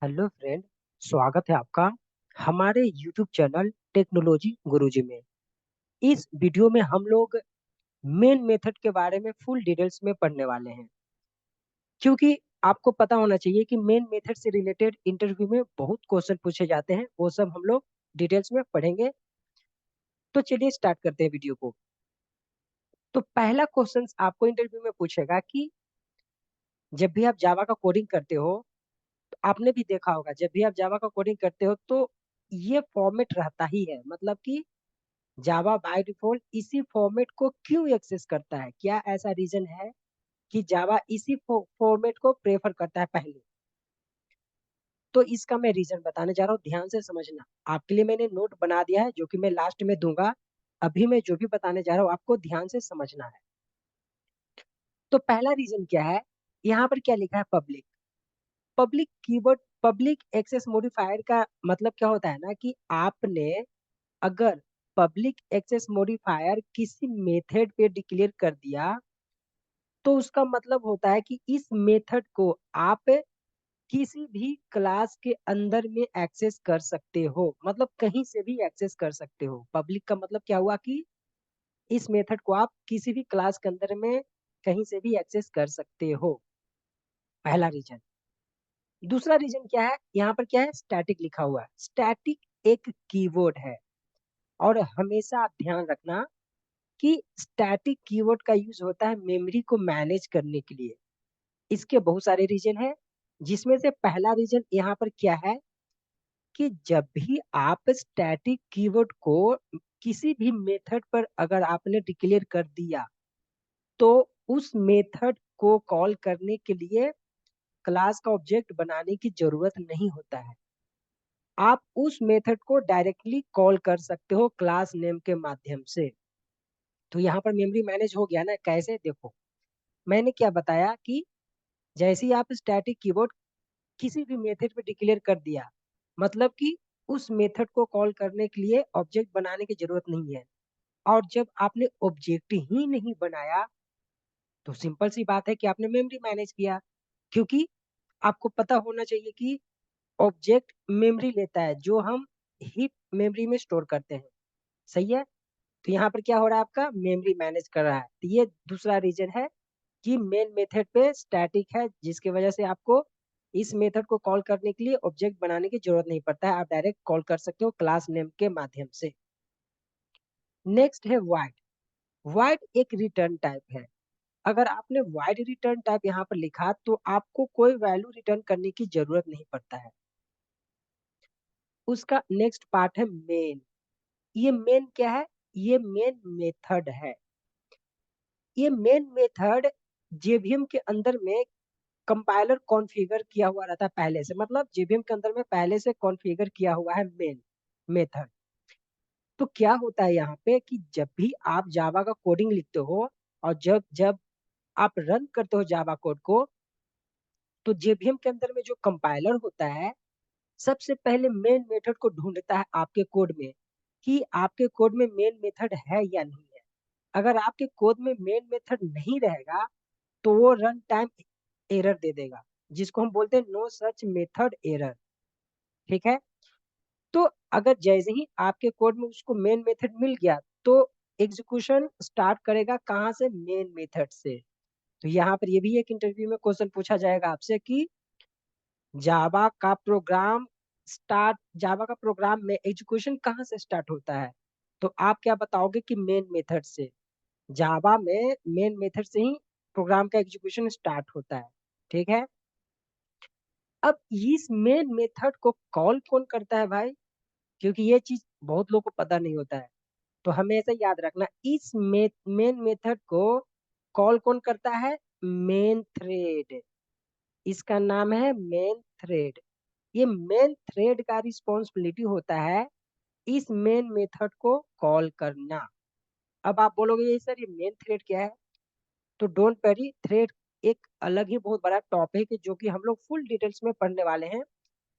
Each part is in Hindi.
Hello friend. स्वागत है आपका हमारे यूट्यूब चैनल टेक्नोलॉजी गुरुजी में। इस वीडियो में हम लोग मेन मेथड के बारे में फुल डिटेल्स में पढ़ने वाले हैं, क्योंकि आपको पता होना चाहिए कि मेन मेथड से रिलेटेड इंटरव्यू में बहुत क्वेश्चन पूछे जाते हैं। वो सब हम लोग डिटेल्स में पढ़ेंगे। तो चलिए स्टार्ट करते हैं वीडियो को। तो पहला क्वेश्चन आपको इंटरव्यू में पूछेगा कि जब भी आप जावा का कोडिंग करते हो, तो आपने भी देखा होगा, जब भी आप जावा का कोडिंग करते हो तो ये फॉर्मेट रहता ही है। मतलब कि जावा बाय डिफॉल्ट इसी फॉर्मेट को क्यों एक्सेस करता है? क्या ऐसा रीजन है कि जावा इसी फॉर्मेट को प्रेफर करता है पहले? तो इसका मैं रीजन बताने जा रहा हूँ, ध्यान से समझना। आपके लिए मैंने नोट बना दिया है जो कि मैं लास्ट में दूंगा। अभी मैं जो भी बताने जा रहा हूँ आपको ध्यान से समझना है। तो पहला रीजन क्या है? यहाँ पर क्या लिखा है? Public. Public keyword, public access modifier का मतलब क्या होता है ना कि आपने अगर पब्लिक एक्सेस मॉडिफायर किसी मेथड पे डिक्लेयर कर दिया, तो उसका मतलब होता है कि इस मेथड को आप किसी भी क्लास के अंदर में एक्सेस कर सकते हो। मतलब कहीं से भी एक्सेस कर सकते हो। पब्लिक का मतलब क्या हुआ कि इस मेथड को आप किसी भी क्लास के अंदर में कहीं से भी एक्सेस कर सकते हो। पहला रीजन। दूसरा रीजन क्या है? यहाँ पर क्या है? स्टैटिक लिखा हुआ है। स्टैटिक एक कीवर्ड है, और हमेशा आप ध्यान रखना कि स्टैटिक कीवर्ड का यूज होता है मेमोरी को मैनेज करने के लिए। इसके बहुत सारे रीजन है, जिसमें से पहला रीजन यहाँ पर क्या है कि जब भी आप स्टैटिक कीवर्ड को किसी भी मेथड पर अगर आपने डिक्लेयर कर दिया, तो उस मेथड को कॉल करने के लिए क्लास का ऑब्जेक्ट बनाने की जरूरत नहीं होता है। आप उस मेथड को डायरेक्टली कॉल कर सकते हो क्लास नेम के माध्यम से। तो यहाँ पर मेमोरी मैनेज हो गया ना? कैसे? देखो, मैंने क्या बताया कि जैसे ही आप स्टैटिक कीवर्ड किसी भी मेथड पे डिक्लेयर कर दिया, मतलब कि उस मेथड को कॉल करने के लिए ऑब्जेक्ट बनाने की जरूरत नहीं है। और जब आपने ऑब्जेक्ट ही नहीं बनाया, तो सिंपल सी बात है कि आपने मेमोरी मैनेज किया। क्योंकि आपको पता होना चाहिए कि ऑब्जेक्ट मेमोरी लेता है जो हम हीप मेमोरी में स्टोर करते हैं। सही है? तो यहाँ पर क्या हो रहा है? आपका मेमोरी मैनेज कर रहा है। तो ये दूसरा रीजन है कि मेन मेथड पे स्टैटिक है, जिसकी वजह से आपको इस मेथड को कॉल करने के लिए ऑब्जेक्ट बनाने की जरूरत नहीं पड़ता है। आप डायरेक्ट कॉल कर सकते हो क्लास नेम के माध्यम से। नेक्स्ट है वाइड। वाइड एक रिटर्न टाइप है। अगर आपने वाइड रिटर्न टाइप यहाँ पर लिखा, तो आपको कोई वैल्यू रिटर्न करने की जरूरत नहीं पड़ता है। उसका नेक्स्ट पार्ट है मेन। ये मेन क्या है? ये मेन मेथड है। ये मेन मेथड जेवीएम के अंदर में कंपाइलर कॉन्फ़िगर किया हुआ रहता है पहले से। मतलब जेवीएम के अंदर में पहले से कॉन्फ़िगर किया हुआ है मेन मेथड। तो क्या होता है यहाँ पे कि जब भी आप जावा का कोडिंग लिखते हो, और जब जब आप रन करते हो जावा कोड को, तो जेवीएम के अंदर में जो कंपाइलर होता है, सबसे पहले मेन मेथड को ढूंढता है आपके कोड में कि आपके कोड में मेन मेथड है या नहीं है। अगर आपके कोड में मेन मेथड नहीं रहेगा, तो वो रन टाइम एरर दे देगा, जिसको हम बोलते हैं नो सच मेथड एरर। ठीक है? तो अगर जैसे ही आपके कोड में उसको मेन मेथड मिल गया, तो एग्जीक्यूशन स्टार्ट करेगा कहाँ से? मेन मेथड से। तो यहाँ पर ये भी एक इंटरव्यू में क्वेश्चन पूछा जाएगा आपसे कि जावा का प्रोग्राम में एग्जीक्यूशन कहाँ से स्टार्ट होता है? तो आप क्या बताओगे कि मेन मेथड से। जावा में मेन मेथड से ही प्रोग्राम का एग्जीक्यूशन स्टार्ट होता है। ठीक है? अब इस मेन मेथड को कॉल कौन करता है भाई? क्योंकि ये चीज बहुत लोगों को पता नहीं होता है। तो हमेशा याद रखना, इस मेन मेथड को कॉल कौन करता है? Main thread. इसका नाम है मेन थ्रेड। ये मेन थ्रेड का रिस्पॉन्सिबिलिटी होता है इस मेन मेथड को कॉल करना। अब आप बोलोगे ये सर, ये मेन थ्रेड क्या है? तो डोंट वरी, थ्रेड एक अलग ही बहुत बड़ा टॉपिक है जो कि हम लोग फुल डिटेल्स में पढ़ने वाले हैं।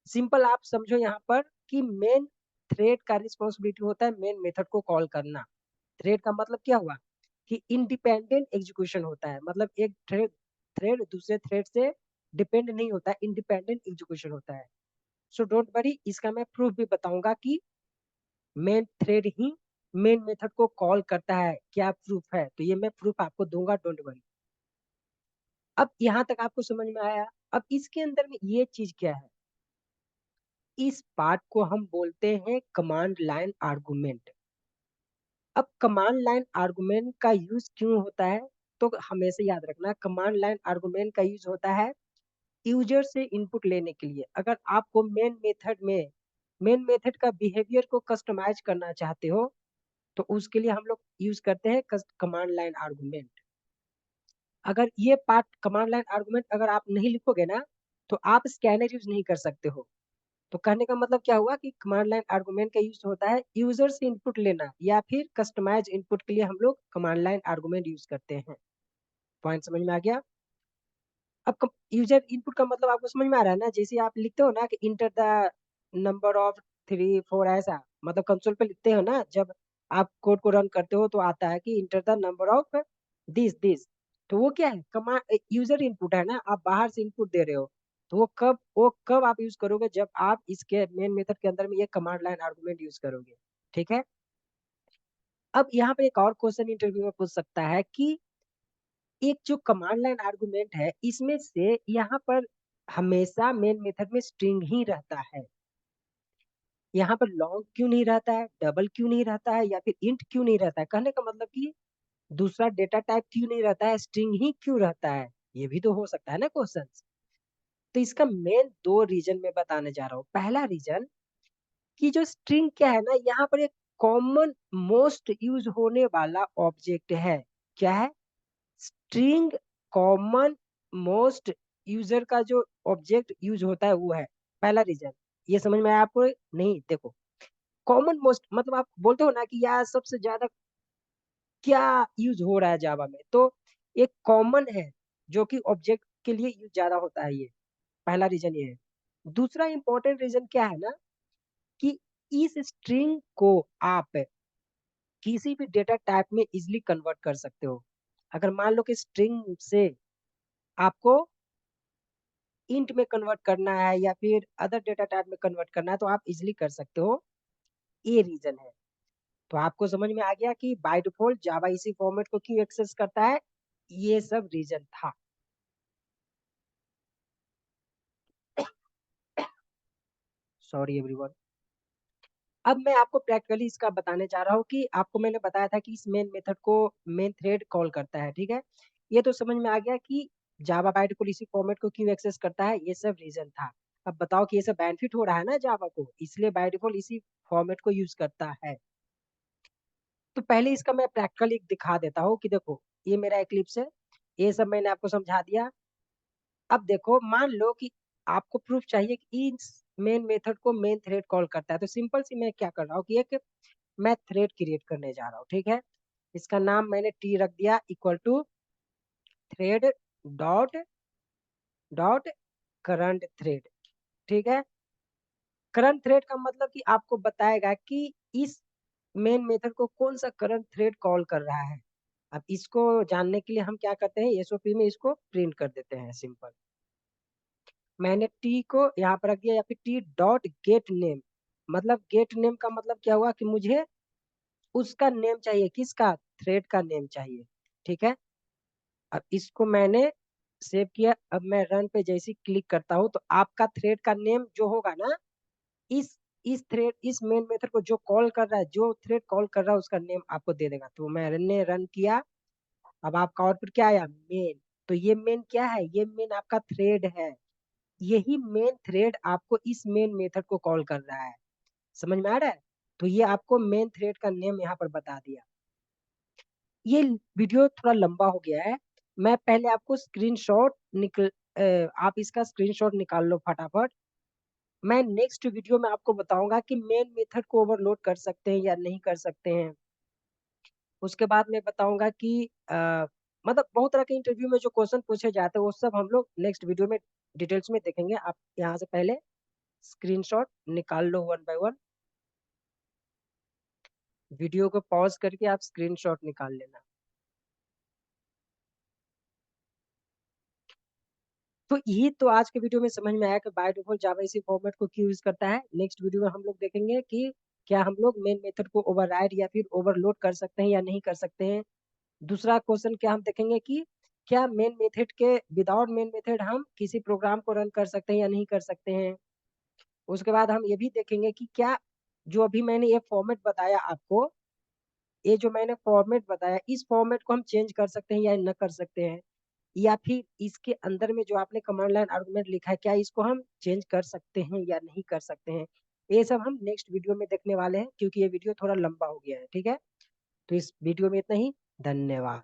सिंपल आप समझो यहाँ पर कि मेन थ्रेड का रिस्पॉन्सिबिलिटी होता है मेन मेथड को कॉल करना। थ्रेड का मतलब क्या हुआ कि इंडिपेंडेंट एग्जीक्यूशन होता है। मतलब एक थ्रेड थ्रेड दूसरे थ्रेड से डिपेंड नहीं होता है, इंडिपेंडेंट एग्जीक्यूशन होता है। सो डोंट वरी, इसका मैं प्रूफ भी बताऊंगा कि मेन थ्रेड ही मेन मेथड को कॉल करता है। क्या प्रूफ है, तो ये मैं प्रूफ आपको दूंगा, डोंट वरी। अब यहाँ तक आपको समझ में आया। अब इसके अंदर में ये चीज क्या है, इस पार्ट को हम बोलते हैं कमांड लाइन आर्गुमेंट। अब कमांड लाइन आर्गुमेंट का यूज क्यों होता है, तो हमेशा याद रखना, कमांड लाइन आर्गुमेंट का यूज होता है यूजर से इनपुट लेने के लिए। अगर आपको मेन मेथड का बिहेवियर को कस्टमाइज करना चाहते हो, तो उसके लिए हम लोग यूज करते हैं कमांड लाइन आर्गुमेंट। अगर ये पार्ट कमांड लाइन आर्गुमेंट अगर आप नहीं लिखोगे ना, तो आप स्कैनर यूज नहीं कर सकते हो। तो कहने का मतलब क्या हुआ कि कमांड लाइन आर्गुमेंट का यूज होता है यूजर से इनपुट लेना, या फिर कस्टमाइज इनपुट के लिए हम लोग कमांड लाइन आर्गुमेंट यूज करते हैं। पॉइंट समझ में आ गया। अब यूजर इनपुट का मतलब आपको समझ में आ रहा है ना, जैसे आप लिखते हो ना कि इंटर द नंबर ऑफ 3 4, ऐसा मतलब कंसोल पे लिखते हो ना, जब आप कोड को रन करते हो तो आता है कि enter the number of this this. तो वो क्या है, कमांड यूजर इनपुट है ना, आप बाहर से इनपुट दे रहे हो। तो वो कब आप यूज करोगे, जब आप इसके मेन मेथड के अंदर में ये कमांड लाइन आर्गुमेंट यूज करोगे। ठीक है। अब यहाँ पे एक और क्वेश्चन इंटरव्यू में पूछ सकता है कि एक जो कमांड लाइन आर्गुमेंट है, इसमें से यहाँ पर हमेशा मेन मेथड में स्ट्रिंग ही रहता है, यहाँ पर लॉन्ग क्यों नहीं रहता है, डबल क्यों नहीं रहता है, या फिर इंट क्यों नहीं रहता है। कहने का मतलब कि दूसरा डेटा टाइप क्यों नहीं रहता है, स्ट्रिंग ही क्यों रहता है। ये भी तो हो सकता है ना क्वेश्चन। तो इसका मेन दो रीजन मैं बताने जा रहा हूँ। पहला रीजन कि जो स्ट्रिंग क्या है ना, यहाँ पर एक कॉमन मोस्ट यूज होने वाला ऑब्जेक्ट है। क्या है, स्ट्रिंग कॉमन मोस्ट यूजर का जो ऑब्जेक्ट यूज होता है वो है पहला रीजन। ये समझ में आया आपको, नहीं देखो, कॉमन मोस्ट मतलब आप बोलते हो ना कि यार सबसे ज्यादा क्या यूज हो रहा है जावा में, तो एक कॉमन है जो कि ऑब्जेक्ट के लिए यूज ज्यादा होता है। ये पहला रीजन ये है। दूसरा इंपॉर्टेंट रीजन क्या है ना, कि इस स्ट्रिंग को आप किसी भी डेटा टाइप में इजिली कन्वर्ट कर सकते हो। अगर मान लो कि स्ट्रिंग से आपको इंट में कन्वर्ट करना है या फिर अदर डेटा टाइप में कन्वर्ट करना है, तो आप इजिली कर सकते हो। ये रीजन है। तो आपको समझ में आ गया कि बाय डिफॉल्ट जावा इसी फॉर्मेट को क्यों एक्सेस करता है। ये सब रीजन था। Sorry everyone. अब मैं आपको प्रैक्टिकली इसका बताने जा रहा हूँ कि आपको मैंने बताया था कि इस मेन मेथड को मेन थ्रेड कॉल करता है। ठीक है, ये तो समझ में आ गया कि जावा बाय डिफॉल्ट इसी फॉर्मेट को क्यों एक्सेस करता है। ये सब रीजन था। अब बताओ कि ये सब बेनिफिट हो रहा है ना जावा को, इसलिए बाय डिफॉल्ट इसी फॉर्मेट को यूज करता है। तो पहले इसका मैं प्रैक्टिकली दिखा देता हूँ कि देखो, ये मेरा एक्लिप्स है, ये सब मैंने आपको समझा दिया। अब देखो, मान लो कि आपको प्रूफ चाहिए कि इस मेन मेथड को मेन थ्रेड कॉल करता है, तो सिंपल सी मैं क्या कर रहा हूँ कि एक मैं थ्रेड क्रिएट करने जा रहा हूँ। ठीक है, इसका नाम मैंने टी रख दिया, equal to thread dot dot current thread. ठीक है, करंट थ्रेड का मतलब कि आपको बताएगा कि इस मेन मेथड को कौन सा करंट थ्रेड कॉल कर रहा है। अब इसको जानने के लिए हम क्या करते हैं, एसओपी में इसको प्रिंट कर देते हैं सिंपल। मैंने टी को यहाँ पर रख दिया, या फिर टी डॉट गेट नेम। मतलब गेट नेम का मतलब क्या हुआ कि मुझे उसका नेम चाहिए, किसका, थ्रेड का नेम चाहिए। ठीक है, अब इसको मैंने सेव किया। अब मैं रन पे जैसे क्लिक करता हूँ, तो आपका थ्रेड का नेम जो होगा ना, इस इस थ्रेड इस मेन मेथड को जो कॉल कर रहा है, जो थ्रेड कॉल कर रहा है, उसका नेम आपको दे देगा। तो मैंने रन किया। अब आपका आउटपुट क्या आया, मेन। तो ये मेन क्या है, ये मेन आपका थ्रेड है। यही मेन थ्रेड आपको इस मेन मेथड को कॉल कर रहा है। समझ में आ रहा है। तो ये आपको मेन थ्रेड का नेम यहाँ पर बता दिया। ये वीडियो थोड़ा लंबा हो गया है। मैं पहले आपको स्क्रीनशॉट आप इसका स्क्रीनशॉट निकाल लो फटाफट। मैं नेक्स्ट वीडियो में आपको बताऊंगा कि मेन मेथड को ओवरलोड कर सकते हैं या नहीं कर सकते हैं। उसके बाद मैं बताऊंगा कि मतलब बहुत तरह के इंटरव्यू में जो क्वेश्चन पूछे जाते हैं वो सब हम लोग नेक्स्ट वीडियो में डिटेल्स में देखेंगे। आप यहाँ से पहले स्क्रीनशॉट निकाल लो वन बाय वन। वीडियो को पॉज करके आप स्क्रीनशॉट निकाल लेना। तो ये तो आज के वीडियो में समझ में आया कि बाय डिफॉल्ट जावा इसी फॉर्मेट को क्यों यूज करता है। नेक्स्ट वीडियो में हम लोग देखेंगे कि क्या हम लोग मेन मेथड को ओवरराइड या फिर ओवरलोड कर सकते हैं या नहीं कर सकते हैं। दूसरा क्वेश्चन क्या हम देखेंगे कि क्या मेन मेथड के विदाउट मेन मेथड हम किसी प्रोग्राम को रन कर सकते हैं या नहीं कर सकते हैं। उसके बाद हम ये भी देखेंगे कि क्या जो अभी मैंने ये फॉर्मेट बताया आपको, ये जो मैंने फॉर्मेट बताया इस फॉर्मेट को हम चेंज कर सकते हैं या न कर सकते हैं, या फिर इसके अंदर में जो आपने कमांड लाइन आर्गुमेंट लिखा है क्या इसको हम चेंज कर सकते हैं या नहीं कर सकते हैं। ये सब हम नेक्स्ट वीडियो में देखने वाले हैं, क्योंकि ये वीडियो थोड़ा लंबा हो गया है। ठीक है, तो इस वीडियो में इतना ही। धन्यवाद।